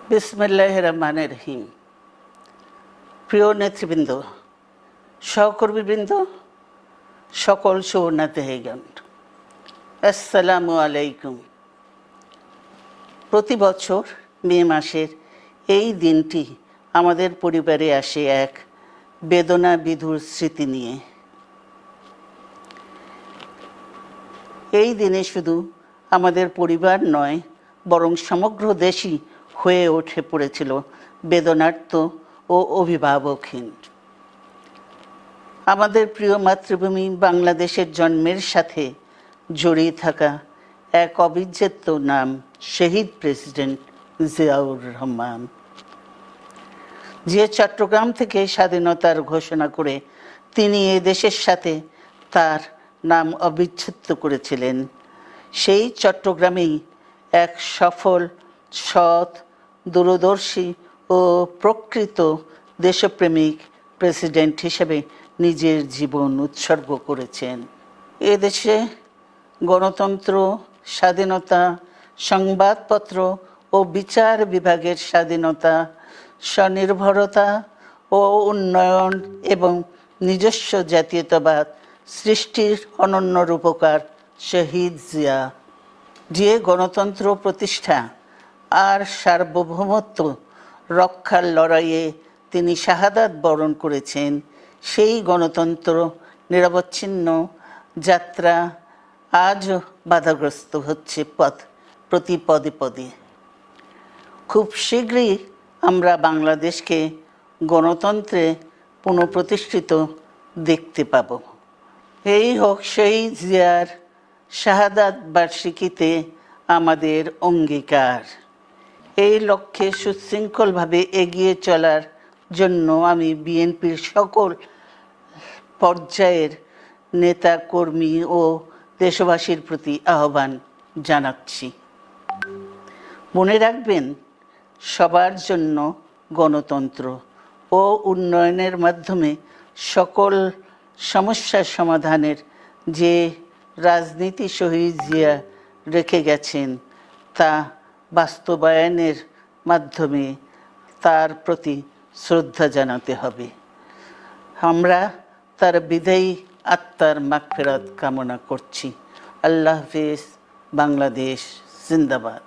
বিসমিল্লাহির রহমানির রহিম। প্রিয় নেতৃবৃন্দ, সহকর্মীবৃন্দ, সকল সুবর্ণাতিগণ, আসসালামু আলাইকুম। প্রতি বছর মে মাসের এই দিনটি আমাদের পরিবারে আসে এক বেদনা বিধুর স্মৃতি নিয়ে। এই দিনে শুধু আমাদের পরিবার নয়, বরং সমগ্র দেশই হয়ে উঠে পড়েছিল বেদনার্ত ও অভিভাবকহীন। আমাদের প্রিয় মাতৃভূমি বাংলাদেশের জন্মের সাথে জড়িয়ে থাকা এক অবিচ্ছেদ্য নাম শহীদ প্রেসিডেন্ট জিয়াউর রহমান, যে চট্টগ্রাম থেকে স্বাধীনতার ঘোষণা করে তিনি এ দেশের সাথে তার নাম অবিচ্ছেদ্য করেছিলেন। সেই চট্টগ্রামেই এক সফল, সৎ, দূরদর্শী ও প্রকৃত দেশপ্রেমিক প্রেসিডেন্ট হিসেবে নিজের জীবন উৎসর্গ করেছেন। এদেশে গণতন্ত্র, স্বাধীনতা, সংবাদপত্র ও বিচার বিভাগের স্বাধীনতা, স্বনির্ভরতা ও উন্নয়ন এবং নিজস্ব জাতীয়তাবাদ সৃষ্টির অনন্য রূপকার শহীদ জিয়া, যে গণতন্ত্র প্রতিষ্ঠা আর সার্বভৌমত্ব রক্ষার লড়াইয়ে তিনি শাহাদাত বরণ করেছেন, সেই গণতন্ত্র নিরবচ্ছিন্ন যাত্রা আজও বাধাগ্রস্ত হচ্ছে প্রতি পদে পদে। খুব শীঘ্রই আমরা বাংলাদেশকে গণতন্ত্রে পুনঃপ্রতিষ্ঠিত দেখতে পাব। এই হোক শহীদ জিয়ার শাহাদাত বার্ষিকীতে আমাদের অঙ্গীকার। এই লক্ষ্যে সুশৃঙ্খলভাবে এগিয়ে চলার জন্য আমি বিএনপির সকল পর্যায়ের নেতা কর্মী ও দেশবাসীর প্রতি আহ্বান জানাচ্ছি। মনে রাখবেন, সবার জন্য গণতন্ত্র ও উন্নয়নের মাধ্যমে সকল সমস্যার সমাধানের যে রাজনীতি শহীদ জিয়া রেখে গেছেন, তা বাস্তবায়নের মাধ্যমে তার প্রতি শ্রদ্ধা জানাতে হবে। আমরা তার বিদায়ী আত্মার মাগফিরাত কামনা করছি। আল্লাহ হাফেজ। বাংলাদেশ জিন্দাবাদ।